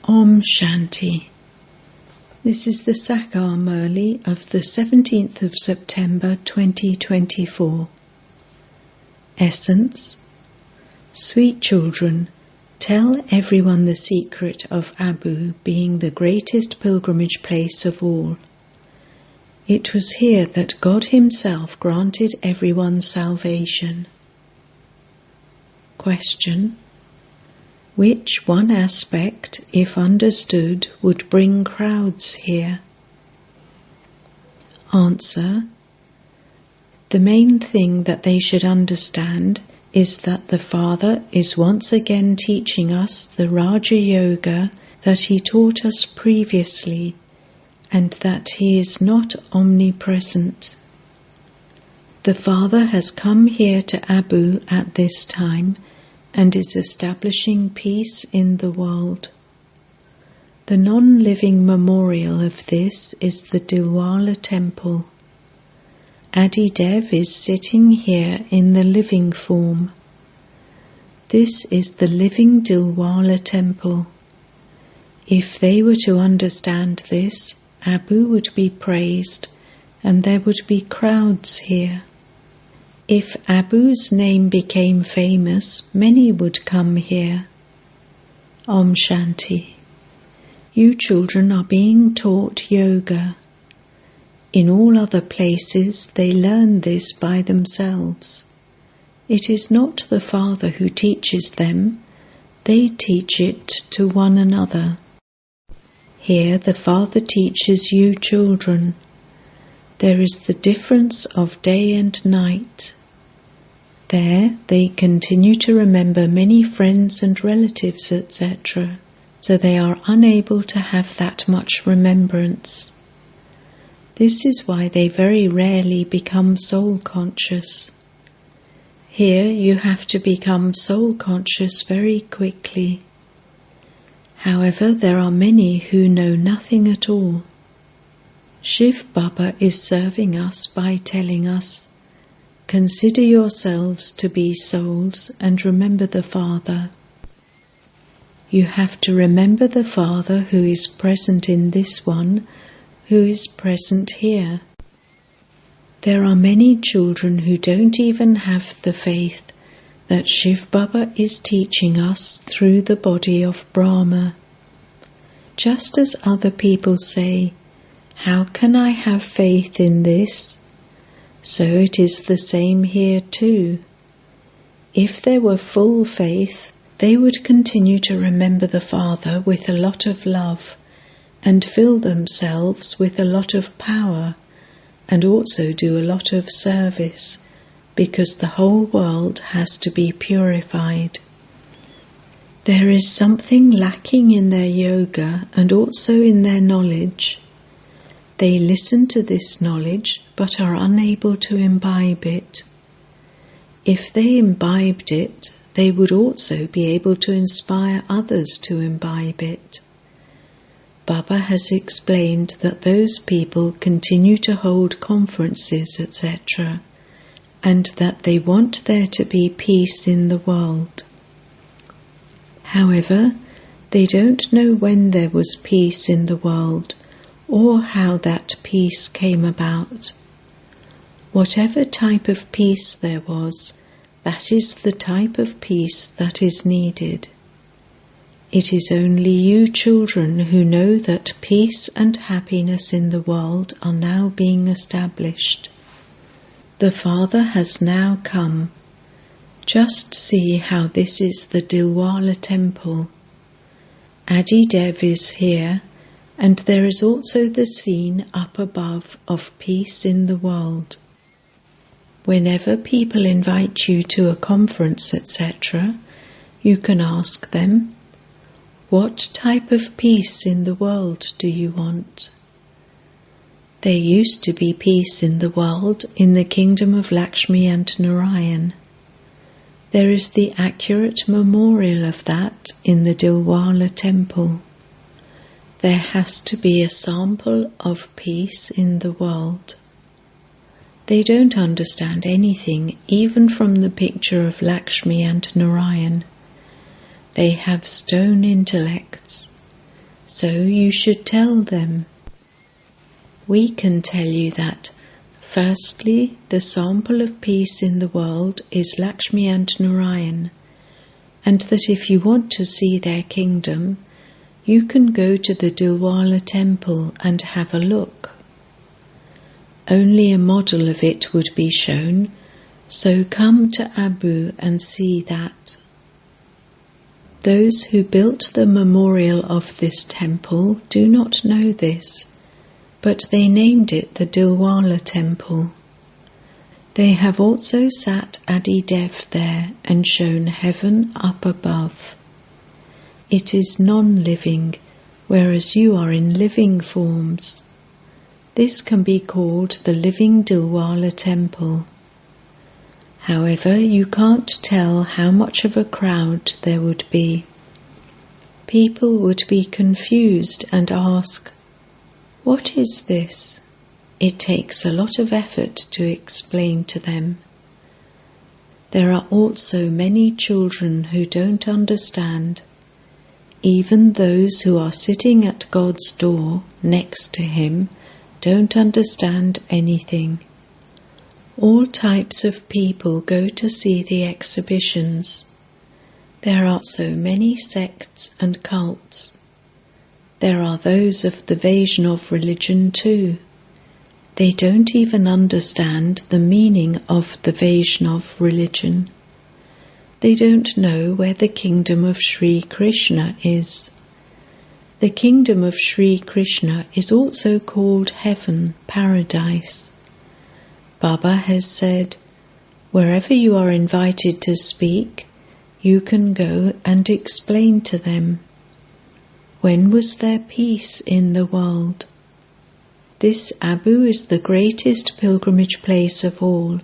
Om Shanti. This is the English Murli of the 17th of September 2024. Essence. Sweet children, tell everyone the secret of Abu being the greatest pilgrimage place of all. It was here that God Himself granted everyone salvation. Question. Which one aspect, if understood, would bring crowds here? Answer. The main thing that they should understand is that the Father is once again teaching us the Raja Yoga that He taught us previously, and that He is not omnipresent. The Father has come here to Abu at this time and is establishing peace in the world. The non-living memorial of this is the Dilwala temple. Adidev is sitting here in the living form. This is the living Dilwala temple. If they were to understand this, Abu would be praised and there would be crowds here. If Abu's name became famous, many would come here. Om Shanti. You children are being taught yoga. In all other places they learn this by themselves. It is not the Father who teaches them, they teach it to one another. Here the Father teaches you children. There is the difference of day and night. There they continue to remember many friends and relatives, etc., so they are unable to have that much remembrance. This is why they very rarely become soul-conscious. Here you have to become soul-conscious very quickly. However, there are many who know nothing at all. Shiv Baba is serving us by telling us, consider yourselves to be souls and remember the Father. You have to remember the Father who is present in this one, who is present here. There are many children who don't even have the faith that Shiv Baba is teaching us through the body of Brahma. Just as other people say, how can I have faith in this? So it is the same here too. If there were full faith, they would continue to remember the Father with a lot of love and fill themselves with a lot of power and also do a lot of service, because the whole world has to be purified. There is something lacking in their yoga and also in their knowledge. They listen to this knowledge but are unable to imbibe it. If they imbibed it, they would also be able to inspire others to imbibe it. Baba has explained that those people continue to hold conferences, etc., and that they want there to be peace in the world. However, they don't know when there was peace in the world, or how that peace came about. Whatever type of peace there was, that is the type of peace that is needed. It is only you children who know that peace and happiness in the world are now being established. The Father has now come. Just see how this is the Dilwala temple. Adidev is here, and there is also the scene up above of peace in the world. Whenever people invite you to a conference, etc., you can ask them, what type of peace in the world do you want? There used to be peace in the world in the kingdom of Lakshmi and Narayan. There is the accurate memorial of that in the Dilwala temple. There has to be a sample of peace in the world. They don't understand anything, even from the picture of Lakshmi and Narayan. They have stone intellects. so you should tell them. We can tell you that, firstly, the sample of peace in the world is Lakshmi and Narayan, and that if you want to see their kingdom, you can go to the Dilwala temple and have a look. Only a model of it would be shown, so come to Abu and see that. Those who built the memorial of this temple do not know this, but they named it the Dilwala temple. They have also sat Adi Dev there and shown heaven up above. It is non-living, whereas you are in living forms. This can be called the living Dilwala temple. However, you can't tell how much of a crowd there would be. People would be confused and ask, "What is this?" It takes a lot of effort to explain to them. There are also many children who don't understand. Even those who are sitting at God's door next to Him don't understand anything. All types of people go to see the exhibitions. There are so many sects and cults. There are those of the Vaishnava religion too. They don't even understand the meaning of the Vaishnava religion. They don't know where the kingdom of Sri Krishna is. The kingdom of Sri Krishna is also called heaven, paradise. Baba has said, wherever you are invited to speak, you can go and explain to them. When was there peace in the world? This Abu is the greatest pilgrimage place of all,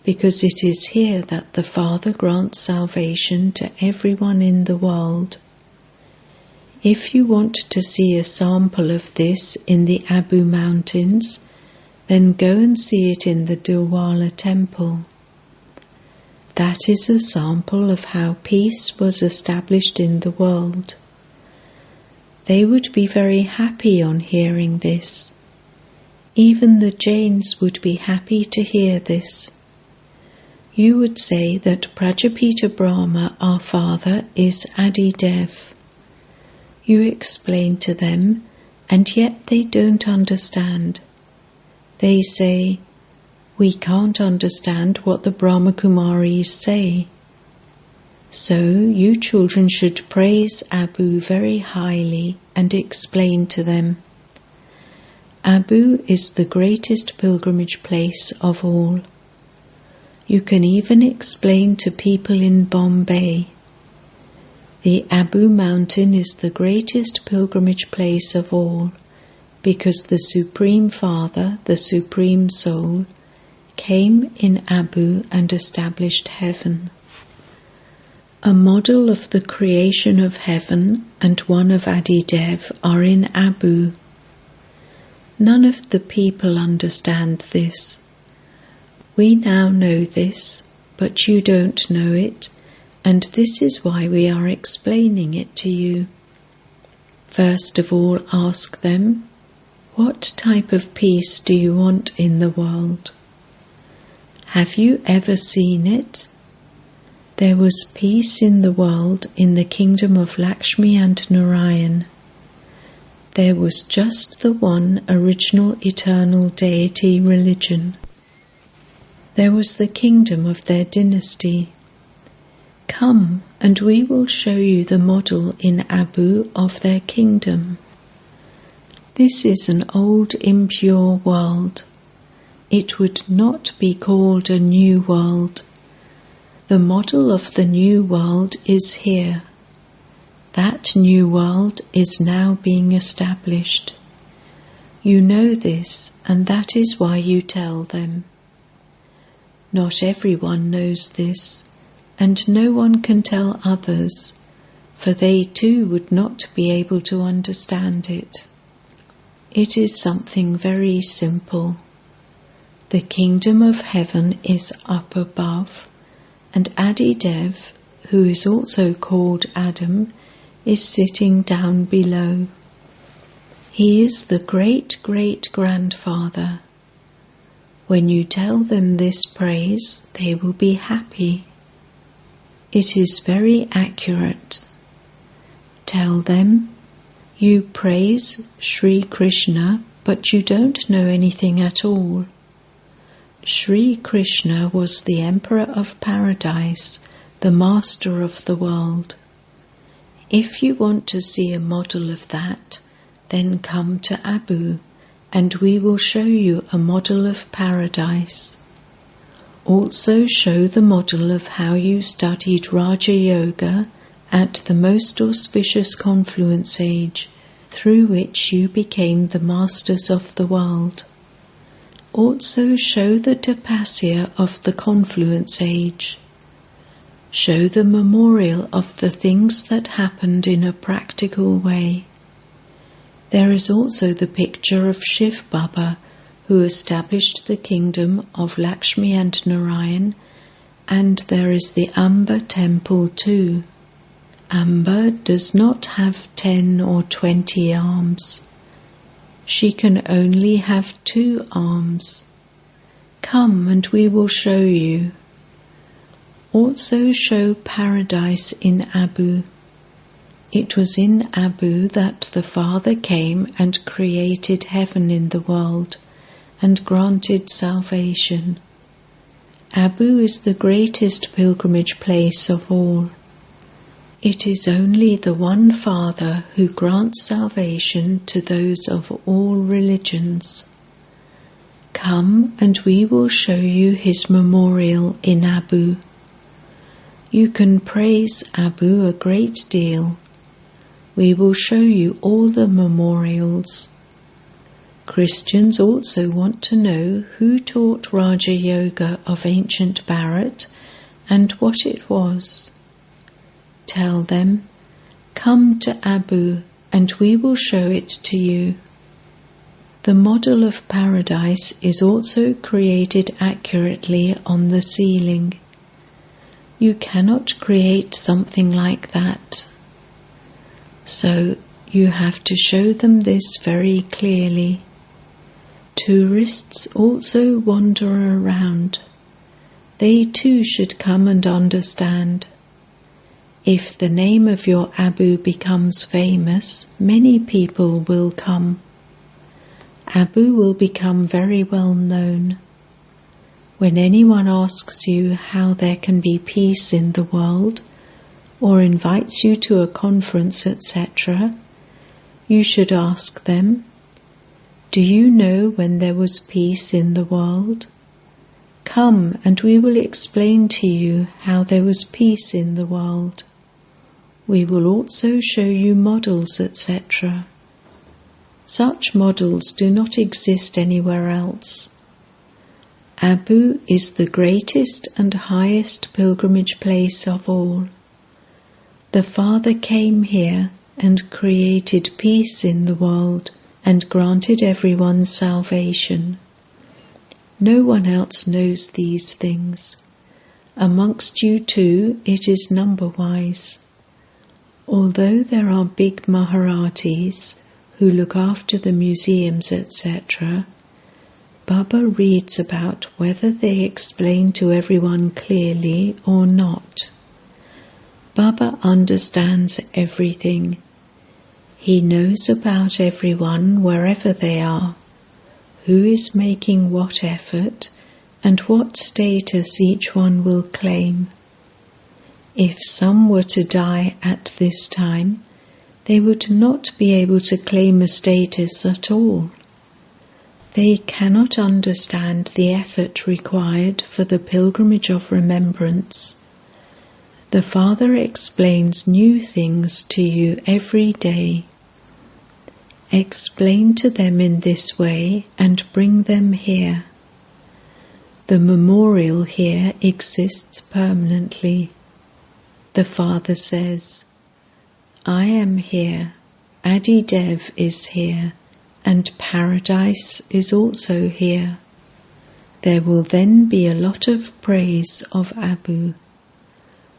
because it is here that the Father grants salvation to everyone in the world. If you want to see a sample of this in the Abu Mountains, then go and see it in the Dilwala temple. That is a sample of how peace was established in the world. They would be very happy on hearing this. Even the Jains would be happy to hear this. You would say that Prajapita Brahma, our father, is Adi Dev. You explain to them, and yet they don't understand. They say, "We can't understand what the Brahma Kumaris say." So you children should praise Abu very highly and explain to them. Abu is the greatest pilgrimage place of all. You can even explain to people in Bombay. The Abu Mountain is the greatest pilgrimage place of all, because the Supreme Father, the Supreme Soul, came in Abu and established heaven. A model of the creation of heaven and one of Adi Dev are in Abu. None of the people understand this. We now know this, but you don't know it, and this is why we are explaining it to you. First of all, ask them, what type of peace do you want in the world? Have you ever seen it? There was peace in the world in the kingdom of Lakshmi and Narayan. There was just the one original eternal deity religion. There was the kingdom of their dynasty. Come, and we will show you the model in Abu of their kingdom. This is an old impure world. It would not be called a new world. The model of the new world is here. That new world is now being established. You know this, and that is why you tell them. Not everyone knows this, and no one can tell others, for they too would not be able to understand it. It is something very simple. The kingdom of heaven is up above, and Adi Dev, who is also called Adam, is sitting down below. He is the great-great-grandfather. When you tell them this praise, they will be happy. It is very accurate. Tell them, you praise Sri Krishna, but you don't know anything at all. Sri Krishna was the Emperor of Paradise, the Master of the world. If you want to see a model of that, then come to Abu, and we will show you a model of paradise. Also show the model of how you studied Raja Yoga at the most auspicious confluence age, through which you became the masters of the world. Also show the tapasya of the confluence age. Show the memorial of the things that happened in a practical way. There is also the picture of Shiv Baba, who established the kingdom of Lakshmi and Narayan, and there is the Amba temple too. Amba does not have 10 or 20 arms. She can only have 2 arms. Come and we will show you. Also show paradise in Abu. It was in Abu that the Father came and created heaven in the world and granted salvation. Abu is the greatest pilgrimage place of all. It is only the one Father who grants salvation to those of all religions. Come and we will show you his memorial in Abu. You can praise Abu a great deal. We will show you all the memorials. Christians also want to know who taught Raja Yoga of ancient Bharat and what it was. Tell them, come to Abu and we will show it to you. The model of paradise is also created accurately on the ceiling. You cannot create something like that. So you have to show them this very clearly. Tourists also wander around. They too should come and understand. If the name of your Abu becomes famous, many people will come. Abu will become very well known. When anyone asks you how there can be peace in the world, or invites you to a conference, etc., you should ask them, do you know when there was peace in the world? Come and we will explain to you how there was peace in the world. We will also show you models, etc. Such models do not exist anywhere else. Abu is the greatest and highest pilgrimage place of all. The Father came here and created peace in the world and granted everyone salvation. No one else knows these things. Amongst you too, it is number-wise. Although there are big Maharatis who look after the museums, etc., Baba reads about whether they explain to everyone clearly or not. Baba understands everything. He knows about everyone wherever they are, who is making what effort and what status each one will claim. If some were to die at this time, they would not be able to claim a status at all. They cannot understand the effort required for the pilgrimage of remembrance. The Father explains new things to you every day. Explain to them in this way and bring them here. The memorial here exists permanently. The Father says, I am here, Adidev is here, and paradise is also here. There will then be a lot of praise of Abu.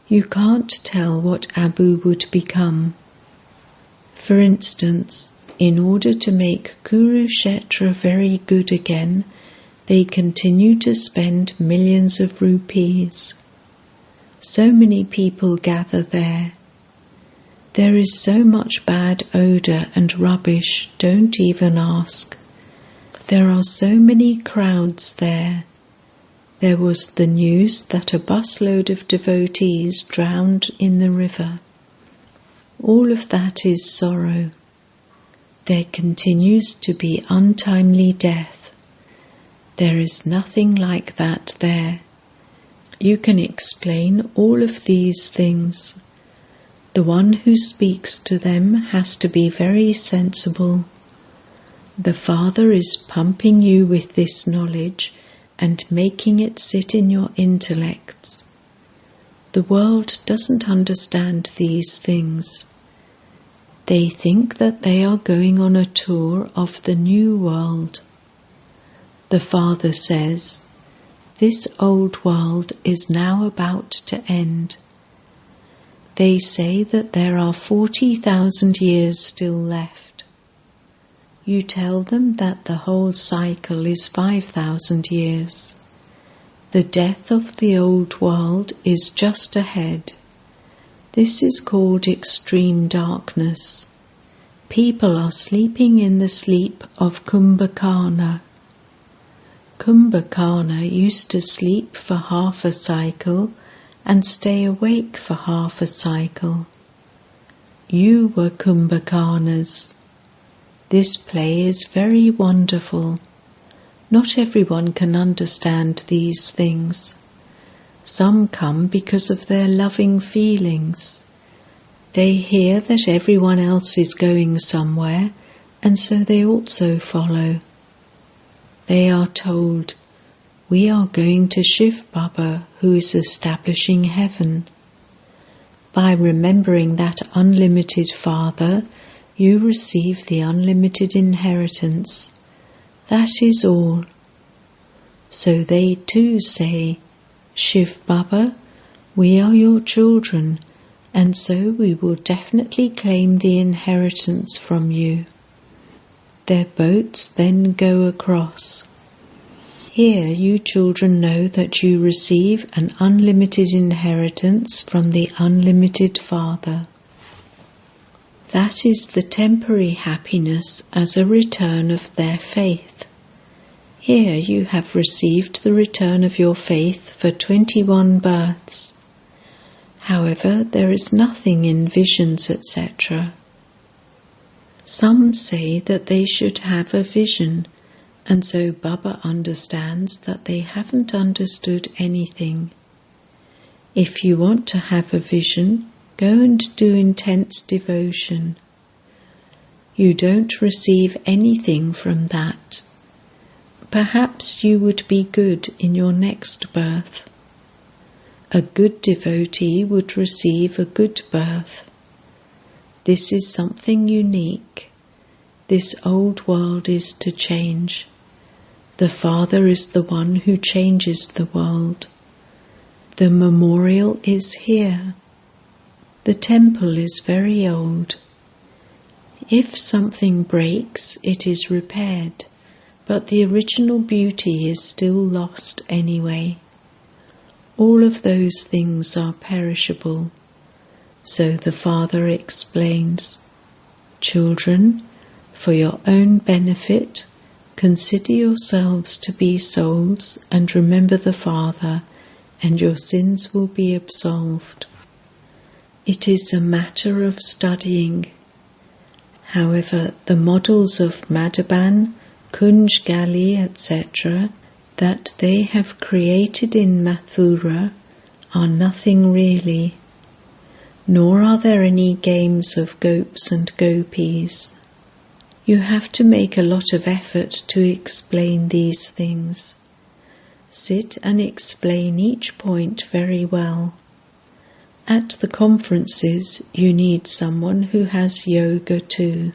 You can't tell what Abu would become. For instance, in order to make Kurukshetra very good again, they continue to spend millions of rupees. So many people gather there. There is so much bad odour and rubbish, don't even ask. There are so many crowds there. There was the news that a busload of devotees drowned in the river. All of that is sorrow. There continues to be untimely death. There is nothing like that there. You can explain all of these things. The one who speaks to them has to be very sensible. The Father is pumping you with this knowledge and making it sit in your intellects. The world doesn't understand these things. They think that they are going on a tour of the new world. The Father says, this old world is now about to end. They say that there are 40,000 years still left. You tell them that the whole cycle is 5,000 years. The death of the old world is just ahead. This is called extreme darkness. People are sleeping in the sleep of Kumbhakarna. Kumbhakarna used to sleep for half a cycle and stay awake for half a cycle. You were Kumbhakarnas. This play is very wonderful. Not everyone can understand these things. Some come because of their loving feelings. They hear that everyone else is going somewhere, and so they also follow. They are told, we are going to Shiv Baba, who is establishing heaven. By remembering that unlimited Father, you receive the unlimited inheritance. That is all. So they too say, Shiv Baba, we are your children, and so we will definitely claim the inheritance from you. Their boats then go across. Here you children know that you receive an unlimited inheritance from the unlimited Father. That is the temporary happiness as a return of their faith. Here you have received the return of your faith for 21 births. However, there is nothing in visions, etc. Some say that they should have a vision, and so Baba understands that they haven't understood anything. If you want to have a vision, go and do intense devotion. You don't receive anything from that. Perhaps you would be good in your next birth. A good devotee would receive a good birth. This is something unique. This old world is to change. The Father is the one who changes the world. The memorial is here. The temple is very old. If something breaks, it is repaired, but the original beauty is still lost anyway. All of those things are perishable. So the Father explains, children, for your own benefit, consider yourselves to be souls and remember the Father, and your sins will be absolved. It is a matter of studying. However, the models of Madhaban, Kunj Gali, etc., that they have created in Mathura are nothing really, nor are there any games of gopes and gopis. You have to make a lot of effort to explain these things. Sit and explain each point very well. At the conferences, you need someone who has yoga too.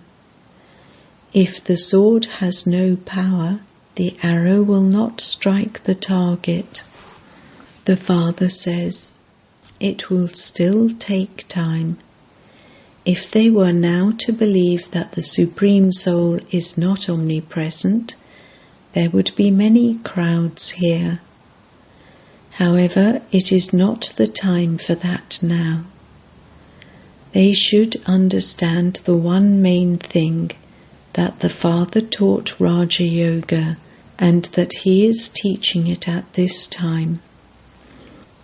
If the sword has no power, the arrow will not strike the target. The Father says, it will still take time. If they were now to believe that the Supreme Soul is not omnipresent, there would be many crowds here. However, it is not the time for that now. They should understand the one main thing, that the Father taught Raja Yoga and that he is teaching it at this time.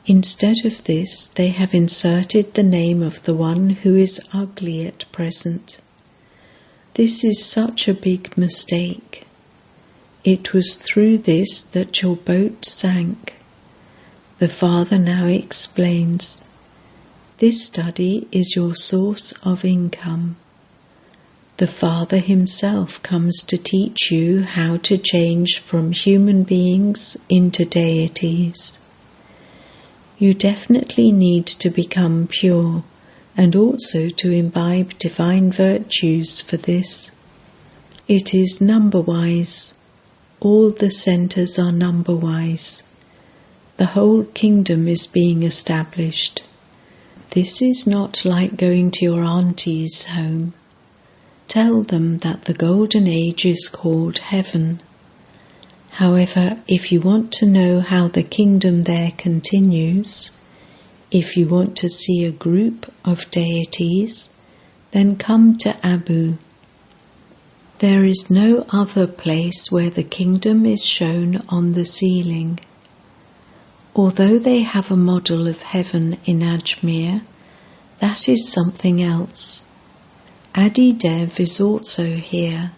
Instead of this, they have inserted the name of the one who is ugly at present. This is such a big mistake. It was through this that your boat sank. The Father now explains, this study is your source of income. The Father himself comes to teach you how to change from human beings into deities. You definitely need to become pure and also to imbibe divine virtues for this. It is number-wise. All the centers are number-wise. The whole kingdom is being established. This is not like going to your auntie's home. Tell them that the golden age is called heaven. However, if you want to know how the kingdom there continues, if you want to see a group of deities, then come to Abu. There is no other place where the kingdom is shown on the ceiling. Although they have a model of heaven in Ajmer, that is something else. Adi Dev is also here.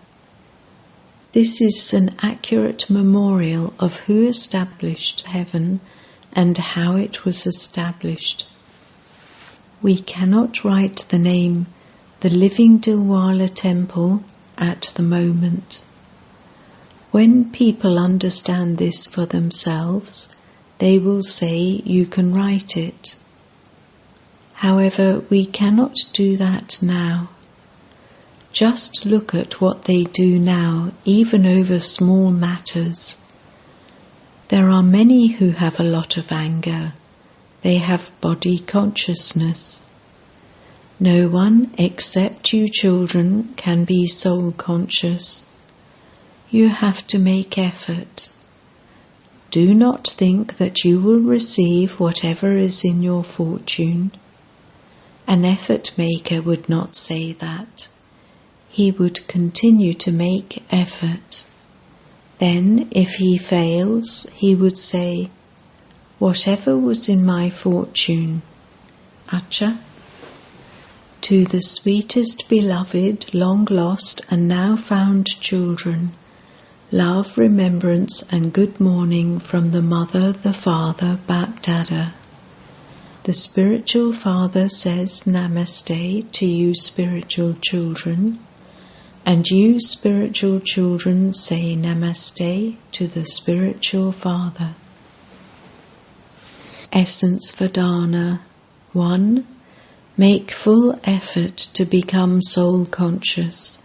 This is an accurate memorial of who established heaven and how it was established. We cannot write the name, the Living Dilwala Temple, at the moment. When people understand this for themselves, they will say you can write it. However, we cannot do that now. Just look at what they do now, even over small matters. There are many who have a lot of anger. They have body consciousness. No one except you children can be soul conscious. You have to make effort. Do not think that you will receive whatever is in your fortune. An effort maker would not say that. He would continue to make effort. Then, if he fails, he would say, whatever was in my fortune. Acha. To the sweetest beloved, long lost and now found children, love, remembrance and good morning from the Mother, the Father, Bap-Dada. The spiritual Father says Namaste to you spiritual children, and you spiritual children say Namaste to the spiritual Father. Essence for Dharna. 1. Make full effort to become soul conscious.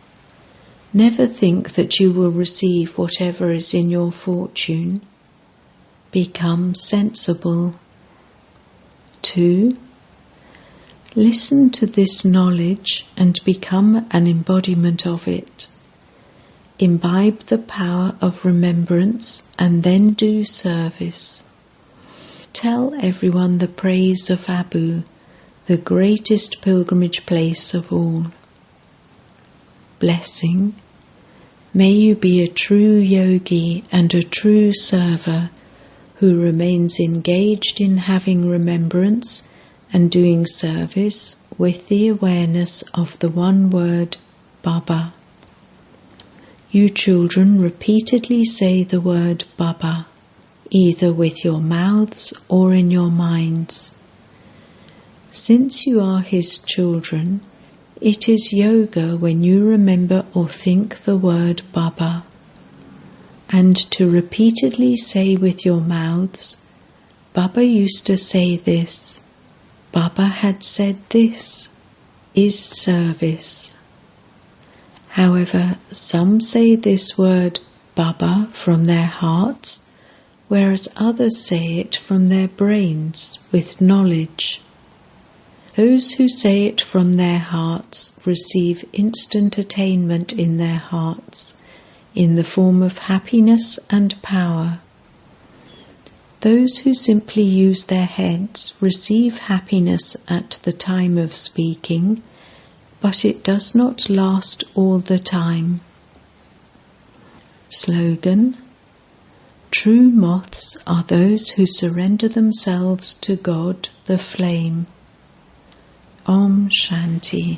Never think that you will receive whatever is in your fortune. Become sensible. 2. Listen to this knowledge and become an embodiment of it. Imbibe the power of remembrance and then do service. Tell everyone the praise of Abu, the greatest pilgrimage place of all. Blessing. May you be a true yogi and a true server who remains engaged in having remembrance and doing service with the awareness of the one word, Baba. You children repeatedly say the word Baba, either with your mouths or in your minds. Since you are his children, it is yoga when you remember or think the word Baba, and to repeatedly say with your mouths, Baba used to say this, Baba had said this, is service. However, some say this word Baba from their hearts, whereas others say it from their brains with knowledge. Those who say it from their hearts receive instant attainment in their hearts, in the form of happiness and power. Those who simply use their heads receive happiness at the time of speaking, but it does not last all the time. Slogan: True moths are those who surrender themselves to God, the flame. Om Shanti.